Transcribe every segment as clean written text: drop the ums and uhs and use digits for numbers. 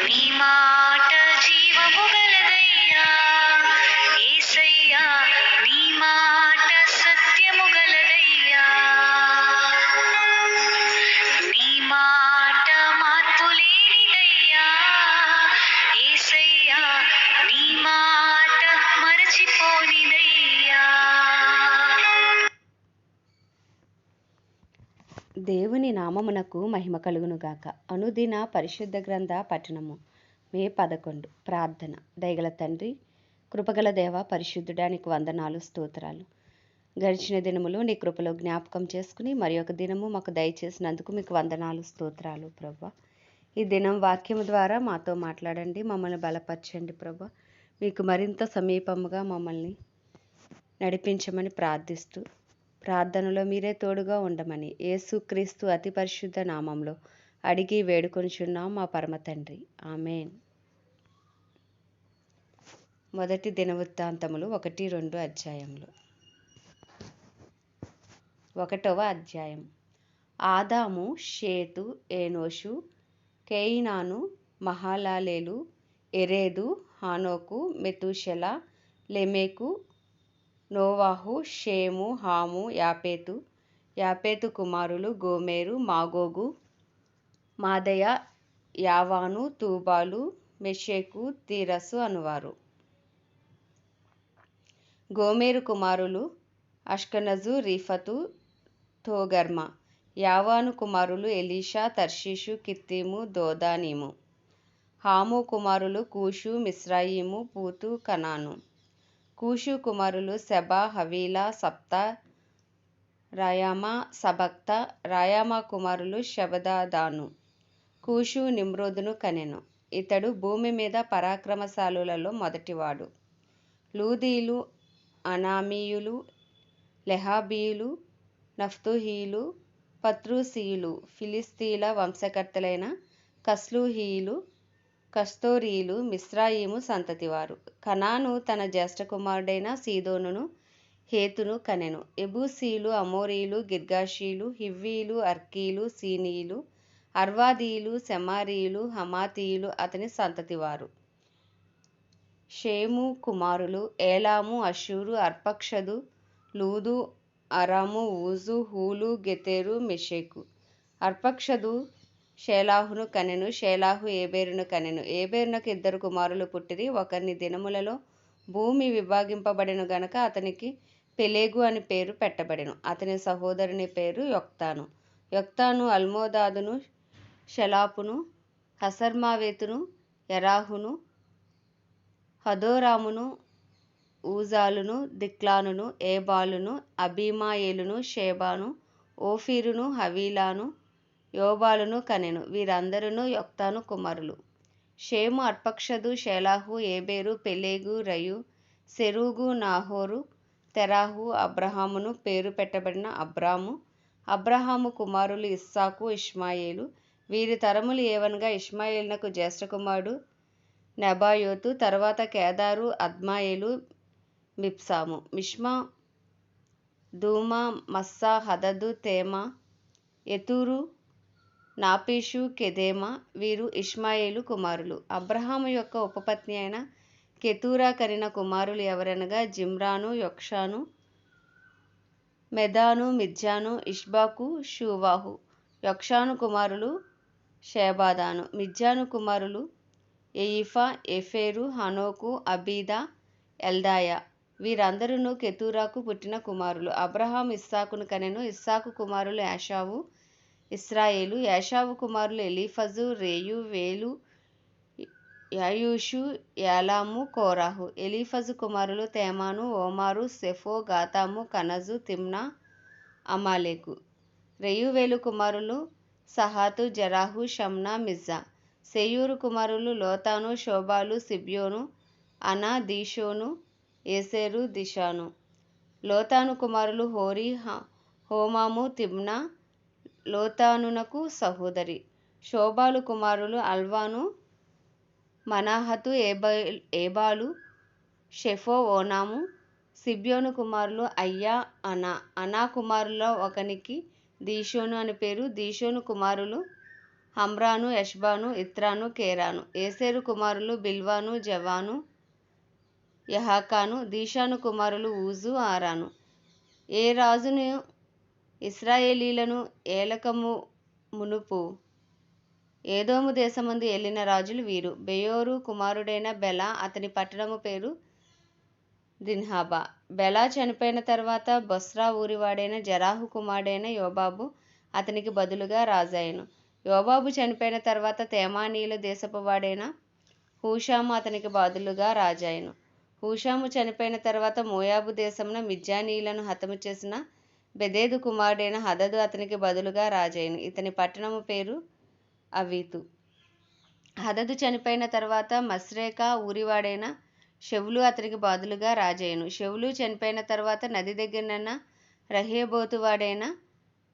నీ మాట జీవము గలదయ్యా యేసయ్యా, నీ మాట సత్యము గలదయ్యా, నీ మాట మార్పు లేనిదయ్యా యేసయ్యా, నీ మాట మరచిపోనిదయ్యా. దేవుని నామమునకు మహిమ కలుగునుగాక. అనుదిన పరిశుద్ధ గ్రంథ పఠనము. మే 11. ప్రార్థన. దయగల తండ్రి, కృపగల దేవ, పరిశుద్ధుడానికి వందనాలు, స్తోత్రాలు. గడిచిన దినములు నీ కృపలో జ్ఞాపకం చేసుకుని మరి ఒక దినము మాకు దయచేసినందుకు మీకు వందనాలు, స్తోత్రాలు ప్రభా. ఈ దినం వాక్యము ద్వారా మాతో మాట్లాడండి, మమ్మల్ని బలపరచండి ప్రభా. మీకు మరింత సమీపముగా మమ్మల్ని నడిపించమని ప్రార్థిస్తూ, ప్రార్థనలో మీరే తోడుగా ఉండమని యేసుక్రీస్తు అతి పరిశుద్ధ నామంలో అడిగి వేడుకొనిచున్నాం మా పరమ తండ్రి. ఆమేన్. మొదటి దినవృత్తాంతములు 1-2 అధ్యాయములు. 1వ అధ్యాయం. ఆదాము, షేతు, ఏనోషు, కేయినాను, మహలలేలు, ఎరెదు, హానోకు, మెతూషెల, లెమెకు, నోవాహు, షేము, హాము, యాపేతు. యాపేతు కుమారులు గోమెరు, మాగోగు, మాదయ, యావాను, తూబాలు, మెషెకు, తీరసు అనువారు. గోమెరు కుమారులు అష్కనజు, రీఫతు, తోగర్మ. యావాను కుమారులు ఎలీషా, తర్షీషు, కిత్తీము, దోదానీము. హాము కుమారులు కూషు, మిస్రాయిము, పూతు, కనాను. కూషు కుమారులు సెబా, హవీలా, సప్తా, రాయామా, సబక్త. రాయామా కుమారులు షబదాదాను. కూషు నిమ్రోదును కనెను. ఇతడు భూమి మీద పరాక్రమశాలులలో మొదటివాడు. లూదీలు, అనామీయులు, లెహాబీయులు, నఫ్తుహీయులు, పత్రుసీయులు, ఫిలిస్తీల వంశకర్తలైన కస్లూహీయులు, కస్తోరీయులు మిస్రాయిము సంతతివారు. కనాను తన జ్యేష్ఠ కుమారుడైన సీదోనును, హేతును కనెను. ఎబూసీయులు, అమోరీయులు, గిర్గాషీయులు, హివ్వీయులు, అర్కీయులు, సీనీయులు, అర్వాదీయులు, సెమారీయులు, హమాతీయులు అతని సంతతివారు. షేము కుమారులు ఏలాము, అషూరు, అర్పక్షదు, లూదు, అరాము, ఊజు, హూలు, గెతెరు, మెషెకు. అర్పక్షదు షేలాహును కనెను. షేలాహు ఏబేరును కనెను. ఏబేరునకు 2 కుమారులు పుట్టిరి. ఒకని దినములలో భూమి విభాగింపబడెను గనక అతనికి పెలేగు అని పేరు పెట్టబడెను. అతని సహోదరుని పేరు యొక్తాను. యొక్తాను అల్మోదాదును, షెలాపును, హసర్మావేతును, ఎరాహును, హదోరామును, ఊజాలును, దిక్లానును, ఏబాలును, అబీమాయేలును, షేబాను, ఓఫీరును, హవీలాను, యోబాలును కనెను. వీరందరును యొక్తాను కుమారులు. షేము, అర్పక్షదు, షేలాహు, ఏబేరు, పెలేగు, రయు, సెరూగు, నాహోరు, తెరాహు, అబ్రహామును పేరు పెట్టబడిన అబ్రాము. అబ్రహాము కుమారులు ఇస్సాకు, ఇష్మాయేలు. వీరి తరములు ఏవనగా ఇష్మాయేలునకు జ్యేష్ఠ కుమారుడు నెబాయోతు, తర్వాత కేదారు, అద్మాయేలు, మిప్సాము, మిష్మా, దూమా, మస్సా, హదదు, తేమా, ఎతూరు, నాపీషు, కెదేమా. వీరు ఇష్మాయేలు కుమారులు. అబ్రహాము యొక్క ఉపపత్ని అయిన కెతూరా కనిన కుమారులు ఎవరనగా Zimran, Jokshan, Medan, మిజ్జాను, Ishbak, షూవాహు. Jokshan కుమారులు షేబాదాను. మిజ్జాను కుమారులు ఎయిఫా, ఎఫేరు, హనోకు, అబీదా, ఎల్దాయా. వీరందరూ కెతూరాకు పుట్టిన కుమారులు. అబ్రహాము ఇస్సాకును కనెను. ఇస్సాకు కుమారులు యాషావు, ఇస్రాయేలు. యాషావు కుమారులు ఎలీఫజు, రేయు, వేలు, యాయూషు, యాలాము, కోరాహు. ఎలీఫజు కుమారులు తేమాను, ఓమారు, సెఫో, గాతాము, కనజు, తిమ్నా, అమాలేకు. రెయూవేలు కుమారులు సహాతు, జరాహు, షమ్నా, మిజ్జా. సెయూరు కుమారులు లోతాను, షోబాలు, సిబ్యోను, అనా, దీషోను, ఏసెరు, దిషాను. లోతాను కుమారులు హోరీ, హోమాము, తిమ్నా. లోతానునకు సహోదరి. షోబాలు కుమారులు అల్వాను, మనాహతు, ఏబాలు, షెఫో, ఓనాము. సిబ్యోను కుమారులు అయ్యా, అనా. అనా కుమారుల ఒకనికి దీషోను అని పేరు. దీషోను కుమారులు హమ్రాను, ఎష్బాను, ఇత్రాను, కేరాను. ఏసెరు కుమారులు బిల్వాను, జవాను, యహాకాను. దీషాను కుమారులు ఊజు, ఆరాను. ఏ రాజును ఇశ్రాయేలీలను ఏలకము మునుపు ఏదోము దేశమందు ఏలిన రాజులు వీరు. బెయోరు కుమారుడైన బెల, అతని పట్టణము పేరు దిన్హాబా. బెల చనిపోయిన తర్వాత బొస్రా ఊరివాడైన జెరాహు కుమారుడైన యోబాబు అతనికి బదులుగా రాజాయెను. యోబాబు చనిపోయిన తర్వాత తేమానీయుల దేశపు వాడైన హూషాము అతనికి బదులుగా రాజాయెను. హూషాము చనిపోయిన తర్వాత మోయాబు దేశమున మిద్యానీయులను హతము చేసిన బెదెదు కుమారుడైన హదదు అతనికి బదులుగా రాజాయెను. ఇతని పట్టణము పేరు అవీతు. హదదు చనిపోయిన తర్వాత మస్రేకా ఊరివాడైన షెవులు అతనికి బదులుగా రాజాయెను. షెవులు చనిపోయిన తర్వాత నది దగ్గరనున్న రహేబోతు వాడైన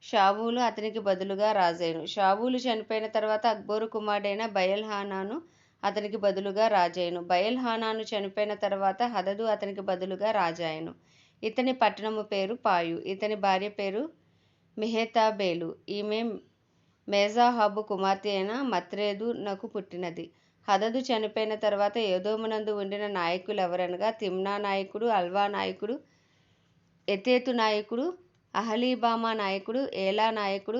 షావూలు అతనికి బదులుగా రాజాయెను. షావూలు చనిపోయిన తర్వాత అక్బోరు కుమారుడైన బయల్ హానాను అతనికి బదులుగా రాజాయెను. బయల్ హానాను చనిపోయిన తర్వాత హదదు అతనికి బదులుగా రాజాయెను. ఇతని పట్టణము పేరు పాయు. ఇతని భార్య పేరు మెహేతాబేలు. ఈమె మేజాహాబు కుమార్తె అయిన మత్రేదు నకు పుట్టినది. హదదు చనిపోయిన తర్వాత ఏదోమునందు ఉండిన నాయకులు ఎవరనగా తిమ్నా నాయకుడు, అల్వా నాయకుడు, ఎతేతు నాయకుడు, అహలీబామా నాయకుడు, ఏలా నాయకుడు,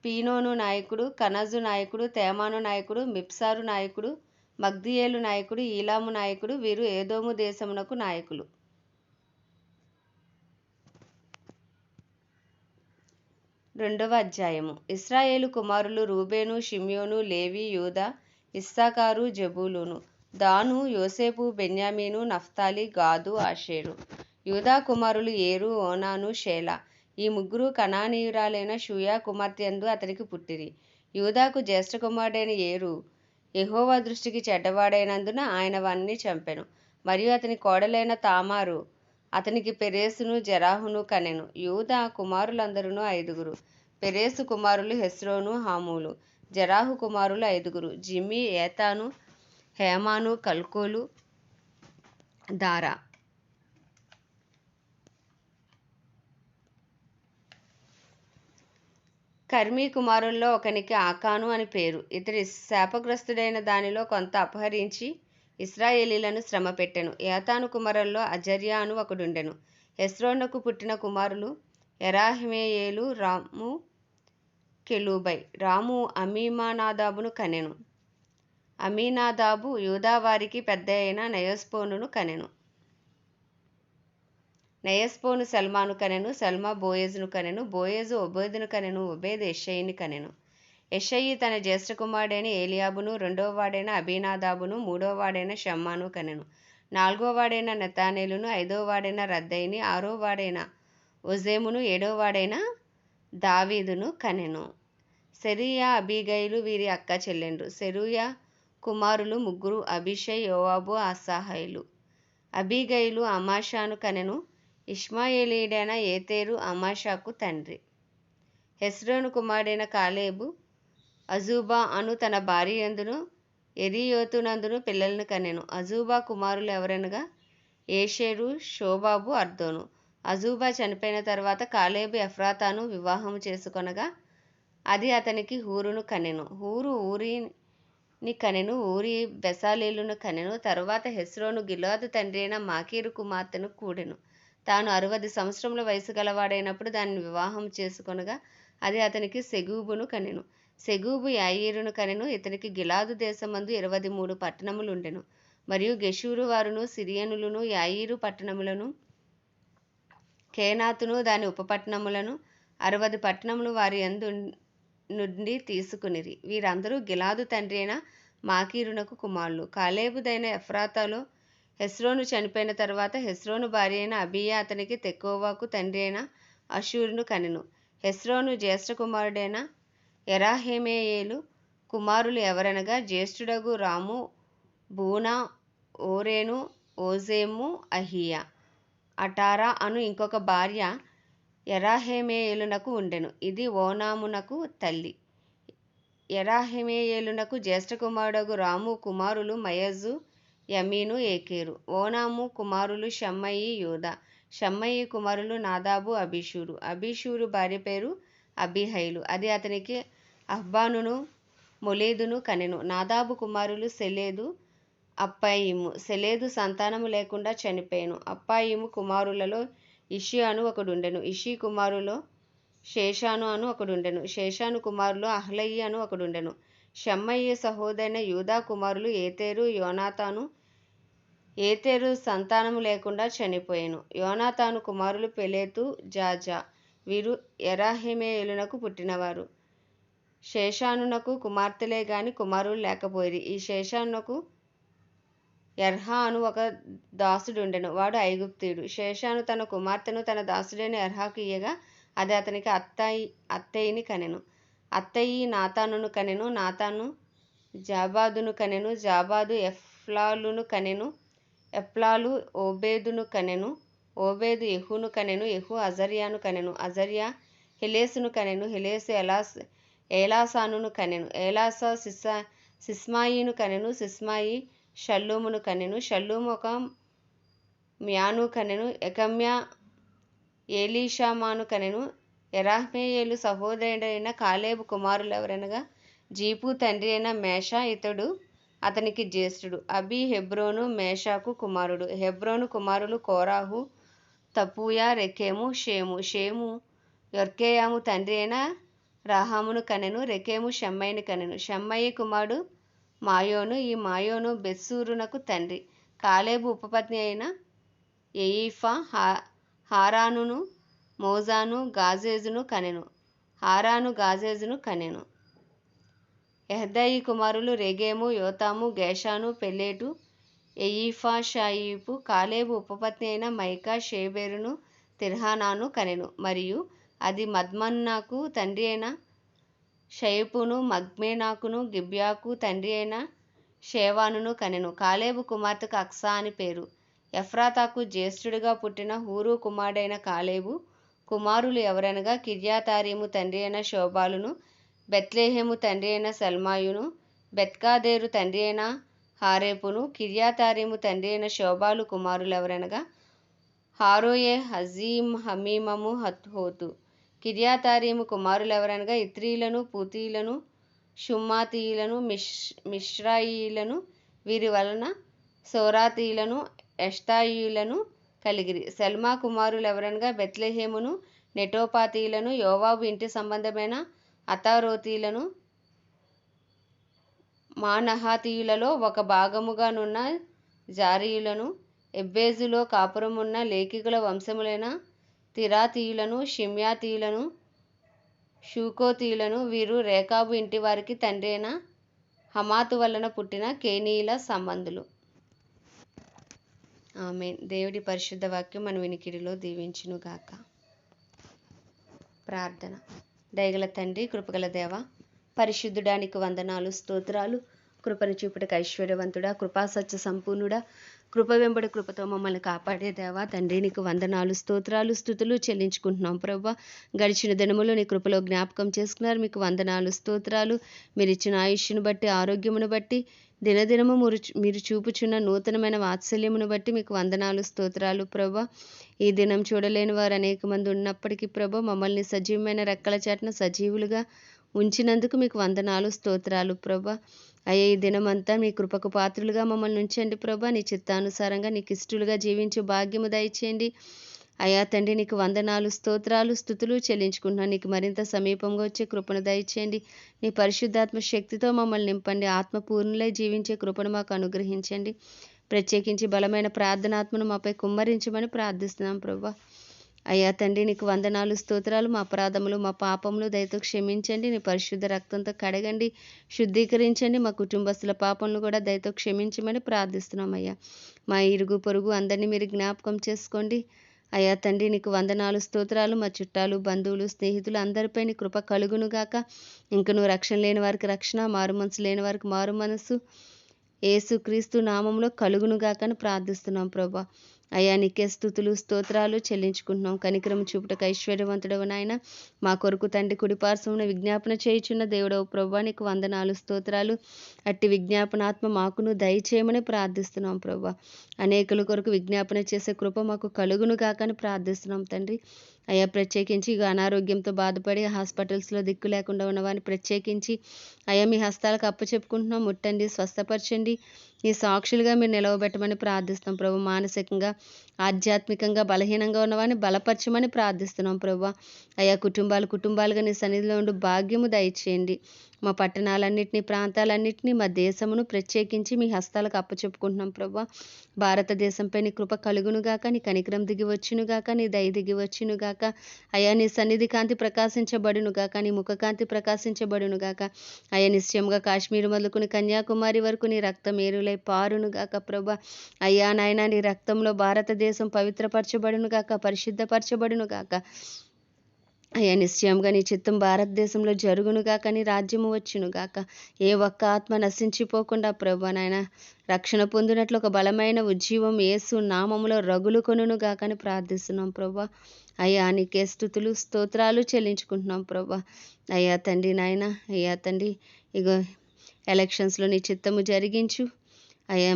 పీనోను నాయకుడు, కనజు నాయకుడు, తేమాను నాయకుడు, మిప్సారు నాయకుడు, మగ్దియేలు నాయకుడు, ఈలాము నాయకుడు. వీరు ఏదోము దేశమునకు నాయకులు. రెండవ అధ్యాయము. ఇశ్రాయేలు కుమారులు రూబేను, షిమ్యోను, లేవి, యూదా, ఇస్సాకారు, జెబూలూను, దాను, యోసేపు, బెన్యామీను, నఫ్తాలి, గాదు, ఆషేరు. యూదా కుమారులు ఏరు, ఓనాను, షేలా. ఈ ముగ్గురు కనానీయురాలైన షూయా కుమార్తె యందు అతనికి పుట్టిరి. యూదాకు జ్యేష్ఠ కుమారుడైన ఏరు యెహోవా దృష్టికి చెడ్డవాడైనందున ఆయన వానిని చంపెను. మరియు అతని కోడలైన తామారు అతనికి పెరేసును, జెరాహును కనెను. యూదా కుమారులందరును 5. పెరేసు కుమారులు హెస్రోను, హామూలు. జెరాహు కుమారులు 5: జిమ్మి, ఏతాను, హేమాను, కల్కోలు, దారా. కర్మీ కుమారుల్లో ఒకనికి ఆకాను అని పేరు. ఇతడు శాపగ్రస్తుడైన దానిలో కొంత అపహరించి ఇశ్రాయేలీలను శ్రమ పెట్టెను. ఏతాను కుమారుల్లో అజర్యా అను ఒకడుండెను. హెస్రోనుకు పుట్టిన కుమారులు ఎరాహ్మెయేలు, రాము, కెలూబై. రాము అమీనాదాబును కనెను. అమీనాదాబు యూదావారికి పెద్దయైన నయస్పోనును కనెను. నయస్పోను సల్మాను కనెను. సల్మా బోయేజును కనెను. బోయేజు ఒబేదును కనెను. ఒబేదు యెషయిని కనెను. యెషయి తన జ్యేష్ఠ కుమారుడైన ఏలియాబును, 2వ వాడైన అబీనాదాబును, 3వ వాడైన షమ్మాను కనెను. 4వ వాడైన నెతనేలును, 5వ వాడైన రద్దయిని, 6వ వాడైన ఒజేమును, 7వ వాడైన దావీదును కనెను. సెరూయా, అబీగయిలు వీరి అక్క చెల్లెండ్రు. సెరూయా కుమారులు 3: అబీషై, యోవాబు, అసాహేలు. అబీగయిలు అమాషాను కనెను. ఇష్మాయేలీయుడైన ఏతేరు అమాషాకు తండ్రి. హెస్రోను కుమారుడైన కాలేబు అజూబా అను తన భార్య యందును ఎరీయోతునందును పిల్లలను కనెను. అజూబా కుమారులు ఎవరనగా ఏషేరు, షోబాబు, అర్దోను. అజూబా చనిపోయిన తర్వాత కాలేబు ఎఫ్రాతాను వివాహము చేసుకొనగా అది అతనికి హూరును కనెను. హూరు ఊరిని కనెను. ఊరి బెసాలేలును కనెను. తరువాత హెస్రోను గిలాదు తండ్రి అయిన మాకీరు కుమార్తెను కూడెను. తాను 60 సంవత్సరముల వయసు గలవాడైనప్పుడు దానిని వివాహం చేసుకొనగా అది అతనికి సెగూబును కనెను. సెగూబు యాయీరును కనెను. ఇతనికి గిలాదు దేశమందు 23 పట్టణములుండెను. మరియు గెషూరు వారును, సిరియనులను యాయీరు పట్టణములను, కేనాతును దాని ఉపపట్టణములను, 60 పట్టణములు వారి యందు నుండి తీసుకునిరి. వీరందరూ గిలాదు తండ్రి అయిన మాకీరునకు కుమారులు. కాలేబుదైన ఎఫ్రాతాలో హెస్రోను చనిపోయిన తర్వాత హెస్రోను భార్య అయిన అబీయా అతనికి తెకోవాకు తండ్రి అయిన అషూరును కనెను. హెస్రోను జ్యేష్ఠ కుమారుడైన ఎరాహ్మెయేలు కుమారులు ఎవరనగా జ్యేష్ఠుడగు రాము, బూనా, ఓరేను, ఓజేము, అహీయా. అటారా అను ఇంకొక భార్య ఎరాహ్మెయేలునకు ఉండెను. ఇది ఓనామునకు తల్లి. ఎరాహ్మెయేలునకు జ్యేష్ఠ కుమారుడగు రాము కుమారులు మయజు, యమీను, ఏకెరు. ఓనాము కుమారులు షమ్మయి, యూదా. షమ్మయి కుమారులు నాదాబు, అబీషూరు. అబీషూరు భార్య పేరు అబీహైలు. అది అతనికి అహ్బానును మొలేదును కనెను. నాదాబు కుమారులు సెలేదు, అప్పాయిము. సెలేదు సంతానము లేకుండా చనిపోయెను. అప్పాయిము కుమారులలో ఇషి అను ఒకడుండెను. ఇషి కుమారులో శేషాను అను ఒకడుండెను. శేషాను కుమారులో అహ్లయి అను ఒకడుండెను. షమ్మయి సహోదరైన యూదా కుమారులు ఏతేరు, యోనాతాను. ఏతేరు సంతానము లేకుండా చనిపోయెను. యోనాతాను కుమారులు పెలేతు, జాజా. వీరు యెరహ్మెయేలునకు పుట్టినవారు. శేషానునకు కుమార్తెలే గాని కుమారులు లేకపోయిరి. ఈ శేషానునకు యర్హా అను ఒక దాసుడుండెను. వాడు ఐగుప్తీయుడు. శేషాను తన కుమార్తెను తన దాసుడైన యర్హాకు ఇయ్యగా అది అతనికి అత్తయిని కనెను. అత్తయి నాతానును కనెను. నాతాను జాబాదును కనెను. జాబాదు ఎఫ్లాలును కనెను. ఎఫ్లాలు ఓబేదును కనెను. ఓబేదు యెహూను కనెను. యెహూ అజర్యాను కనెను. అజర్యా హెలెసును కనెను. హెలెసు ఏలాసానును కనెను. ఏలాసా సిస్మాయిను కనెను. సిస్మాయి షల్లూమును కనెను. షల్లూము ఒక మ్యాను కనెను. ఎకమ్యా ఏలీషామాను కనెను. యెరహ్మెయేలు సహోదరుడైన కాలేబు కుమారులెవరనగా జీపు తండ్రి అయిన మేషా ఇతడు అతనికి జ్యేష్ఠుడు. అబీ హెబ్రోను మేషాకు కుమారుడు. హెబ్రోను కుమారులు కోరాహు, తపూయ, రెకెము, షేము. షేము యొర్కెయాము తండ్రి అయిన రాహామును కనెను. రెకెము షమ్మయిని కనెను. షమ్మయి కుమారుడు మాయోను. ఈ మాయోను బెత్సూరునకు తండ్రి. కాలేబు ఉపపత్ని అయిన ఎయీఫా హారానును మోజాను గాజేజును కనెను. హారాను గాజేజును కనెను. యహ్దయి కుమారులు రెగేము, యోతాము, గేషాను, పెలేటు, ఎయీఫా, షాయిపు. కాలేబు ఉపపత్ని అయిన మైకా షేబెరును తిర్హానాను కనెను. మరియు అది మద్మన్నాకు తండ్రి అయిన షయపును, మగ్మేనాకును, గిబ్యాకు తండ్రి అయిన షేవానును కనెను. కాలేబు కుమార్తెకు అక్సా అని పేరు. ఎఫ్రాతాకు జ్యేష్ఠుడిగా పుట్టిన హూరు కుమారుడైన కాలేబు కుమారులు ఎవరనగా కిర్యాతారీము తండ్రి అయిన శోబాలును, బెత్లెహేము తండ్రి అయిన సల్మాయును, బెత్కాదేరు తండ్రి అయిన హారేపును. కిర్యాతారీము తండ్రి అయిన శోబాలు కుమారులెవరనగా హారోయే, హజీం, హమీమము, హోతు. కిర్యాతారీము కుమారులెవరనగా ఇత్రీలను, పూతీలను, షుమ్మాతీయులను, మిశ్రాయిలను. వీరి వలన సోరాతీయులను, ఎష్తాయియులను కలిగిరి. సల్మా కుమారులెవరనగా బెత్లెహేమును, నెటోపాతీయులను, యోవాబు ఇంటి సంబంధమైన అతారోతీయులను. మానహాతీయులలో ఒక భాగముగా నున్న జారీయులను. ఎబ్బేజులో కాపురమున్న లేఖికుల వంశములైన తిరాతీయులను, షిమ్యాతీయులను, షూకోతీయులను. వీరు రేకాబు ఇంటి వారికి తండ్రి అయిన హమాతు వలన పుట్టిన కేనీయుల సంబంధులు. ఆమేన్. దేవుడి పరిశుద్ధ వాక్యం మన వినికిడిలో దీవించునుగాక. ప్రార్థన. దయగల తండ్రి, కృపగల దేవ, పరిశుద్ధుడానికి వందనాలు, స్తోత్రాలు. కృపను చూపుటకు ఐశ్వర్యవంతుడా, కృపాసత్య సంపూర్ణుడా, కృప వెంబడి కృపతో మమ్మల్ని కాపాడే దేవా తండ్రి, నీకు వందనాలు, స్తోత్రాలు, స్థుతులు చెల్లించుకుంటున్నాం ప్రభా. గడిచిన దినములో నీ కృపలో జ్ఞాపకం చేసుకున్నారు. మీకు వందనాలు, స్తోత్రాలు. మీరు ఇచ్చిన ఆయుష్ను బట్టి, ఆరోగ్యమును బట్టి, దినదినము మీరు చూపుచున్న నూతనమైన వాత్సల్యమును బట్టి మీకు వందనాలు, స్తోత్రాలు ప్రభా. ఈ దినం చూడలేని వారు అనేక మంది ఉన్నప్పటికీ ప్రభా, మమ్మల్ని సజీవమైన రెక్కల చాటున సజీవులుగా ఉంచినందుకు మీకు వందనాలు, స్తోత్రాలు ప్రభా. అయ్యా, ఈ దినమంతా మీ కృపకు పాత్రులుగా మమ్మల్ని ఉంచండి ప్రభా. నీ చిత్తానుసారంగా నీకు ఇష్టలుగా జీవించే భాగ్యము దయచేయండి. అయ్యా తండ్రి, నీకు వందనాలు, స్తోత్రాలు, స్థుతులు చెల్లించుకుంటున్నాను. నీకు మరింత సమీపంగా వచ్చే కృపను దయచేయండి. నీ పరిశుద్ధాత్మ శక్తితో మమ్మల్ని నింపండి. ఆత్మపూర్ణులై జీవించే కృపను మాకు అనుగ్రహించండి. ప్రత్యేకించి బలమైన ప్రార్థనాత్మను మాపై కుమ్మరించమని ప్రార్థిస్తున్నాం ప్రభా. అయ్యా తండ్రి, నీకు వందనాలు, స్తోత్రాలు. మా అపరాధములు, మా పాపములు దయతో క్షమించండి. నీ పరిశుద్ధ రక్తంతో కడగండి, శుద్ధీకరించండి. మా కుటుంబస్తుల పాపములు కూడా దయతో క్షమించమని ప్రార్థిస్తున్నాం అయ్యా. మా ఇరుగు పొరుగు అందరినీ మీరు జ్ఞాపకం చేసుకోండి. అయ్యా తండ్రి, నీకు వందనాలు, స్తోత్రాలు. మా చుట్టాలు, బంధువులు, స్నేహితులు అందరిపై నీ కృప కలుగునుగాక. ఇంక నువ్వు రక్షణ లేని వారికి రక్షణ, మారు మనసు లేని వారికి మారు మనసు యేసుక్రీస్తు నామంలో కలుగునుగాక అని ప్రార్థిస్తున్నాం ప్రభా. అయ్యా, నీకే స్తుతులు, స్తోత్రాలు చెల్లించుకుంటున్నాం. కనికరం చూపుటకు ఐశ్వర్యవంతుడవు నాయన, మా కొరకు తండ్రి కుడిపార్శ్వమున విజ్ఞాపన చేయుచున్న దేవుడవు ప్రభా. నీకు వందనాలు, స్తోత్రాలు. అట్టి విజ్ఞాపనాత్మ మాకును దయచేయమని ప్రార్థిస్తున్నాం ప్రభా. అనేకుల కొరకు విజ్ఞాపన చేసే కృప మాకు కలుగును కాకని ప్రార్థిస్తున్నాం తండ్రి. అయ్యా ప్రత్యేకించి ఇక అనారోగ్యంతో బాధపడి హాస్పిటల్స్లో దిక్కు లేకుండా ఉన్నవారిని ప్రత్యేకించి అయ్యా మీ హస్తాలకు అప్పచెప్పుకుంటున్నాం. ముట్టండి, స్వస్థపరచండి. ఈ సాక్షులుగా మీరు నిలవబెట్టమని ప్రార్థిస్తున్నాం ప్రభు. మానసికంగా ఆధ్యాత్మికంగా బలహీనంగా ఉన్నవారిని బలపరచమని ప్రార్థిస్తున్నాం ప్రభు. అయ్యా కుటుంబాలుగా నీ సన్నిధిలో ఉండి భాగ్యము దయచేయండి. మా పట్టణాలన్నింటినీ, ప్రాంతాలన్నింటినీ, మా దేశమును ప్రత్యేకించి మీ హస్తాలకు అప్పచెప్పుకుంటున్నాం ప్రభు. భారతదేశంపై నీ కృప కలుగునుగాక, నీ కనికరం దిగి వచ్చునుగాక, నీ దయ దిగి వచ్చునుగాక. అయ్యా నీ సన్నిధి కాంతి ప్రకాశించబడునుగాక, నీ ముఖకాంతి ప్రకాశించబడునుగాక. అయ్యా నిశ్చయముగా కాశ్మీర్ మొదలుకుని కన్యాకుమారి వరకు నీ రక్తం ఏరులై పారునుగాక ప్రభు. అయ్యా నాయన నీ రక్తంలో భారతదేశం పవిత్రపరచబడునుగాక, పరిశుద్ధపరచబడునుగాక. అయ్యా నిశ్చయంగా నీ చిత్తం భారతదేశంలో జరుగునుగాక, నీ రాజ్యము వచ్చునుగాక. ఏ ఒక్క ఆత్మ నశించిపోకుండా ప్రభు నాయన రక్షణ పొందినట్లు ఒక బలమైన ఉజ్జీవం యేసు నామములో రగులు కొనుగాక అని ప్రార్థిస్తున్నాం ప్రభు. అయ్యా నీకే స్తుతులు స్తోత్రాలు చెల్లించుకుంటున్నాం ప్రభు. అయ్యా తండ్రి నాయన, అయ్యా తండ్రి ఇగో ఎలక్షన్స్లో నీ చిత్తము జరిగించు. అయ్యా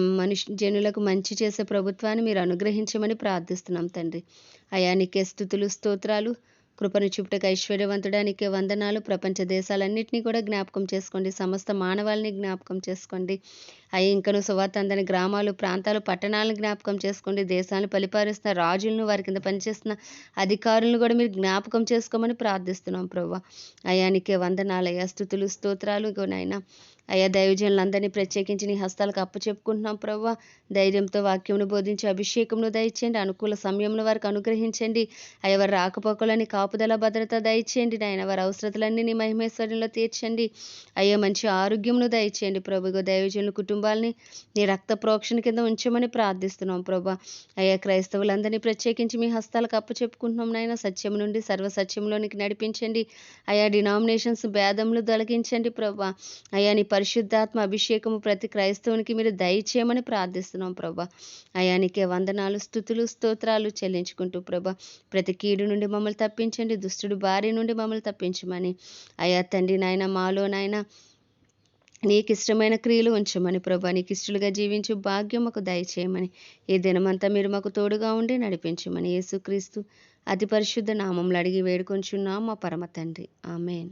జనులకు మంచి చేసే ప్రభుత్వాన్ని మీరు అనుగ్రహించమని ప్రార్థిస్తున్నాం తండ్రి. అయ్యా నీకే స్తుతులు స్తోత్రాలు. కృపను చూపుటకు ఐశ్వర్యవంతుడానికి వందనాలు. ప్రపంచ దేశాలన్నింటినీ కూడా జ్ఞాపకం చేసుకోండి. సమస్త మానవాళిని జ్ఞాపకం చేసుకోండి. అయ్యి ఇంకను సువార్త అందని గ్రామాలు, ప్రాంతాలు, పట్టణాలను జ్ఞాపకం చేసుకోండి. దేశాలను పరిపాలిస్తున్న రాజులను, వారి కింద పనిచేస్తున్న అధికారులను కూడా మీరు జ్ఞాపకం చేసుకోమని ప్రార్థిస్తున్నాం ప్రభు. అయ్యా నీకే వందనాలు. అయ్యా స్తుతులు స్తోత్రాలు నాయనా. అయ్యా దైవజనులందరినీ ప్రత్యేకించి నీ హస్తాలకు అప్పచెప్పుకుంటున్నాం ప్రభు. ధైర్యంతో వాక్యమును బోధించి అభిషేకమును దయచేయండి. అనుకూల సమయంలో వారికి అనుగ్రహించండి. అయ్యా వారి రాకపోకలని కాపుదల భద్రత దయచేయండి నాయన. వారి అవసరతలన్నీ నీ మహిమేశ్వర్యంలో తీర్చండి. అయ్యా మంచి ఆరోగ్యమును దయచేయండి ప్రభు. దైవజనుల కుటుంబాలని నీ రక్త ప్రోక్షణ కింద ఉంచమని ప్రార్థిస్తున్నాం ప్రభు. అయ్యా క్రైస్తవులందరినీ ప్రత్యేకించి మీ హస్తాలకు అప్పచెప్పుకుంటున్నాం నాయన. సత్యం నుండి సర్వసత్యంలోనికి నడిపించండి. అయ్యా డినామినేషన్స్ భేదములు తొలగించండి ప్రభు. అయ్యా నీ పరిశుద్ధాత్మ అభిషేకము ప్రతి క్రైస్తవునికి మీరు దయచేయమని ప్రార్థిస్తున్నాం ప్రభా. అయ్యా నీకే వందనాలు, స్తుతులు, స్తోత్రాలు చెల్లించుకుంటూ ప్రభా ప్రతి కీడు నుండి మమ్మల్ని తప్పించండి, దుష్టుడు బారి నుండి మమ్మల్ని తప్పించమని. అయ్యా తండ్రి నాయన మాలో నాయన నీకు ఇష్టమైన క్రియలు ఉంచమని ప్రభా, నీకు ఇష్టలుగా జీవించు భాగ్యం మాకు దయచేయమని, ఈ దినమంతా మీరు మాకు తోడుగా ఉండి నడిపించమని యేసుక్రీస్తు అతి పరిశుద్ధ నామంలో అడిగి వేడుకొంచున్నాం మా పరమ తండ్రి. ఆమేన్.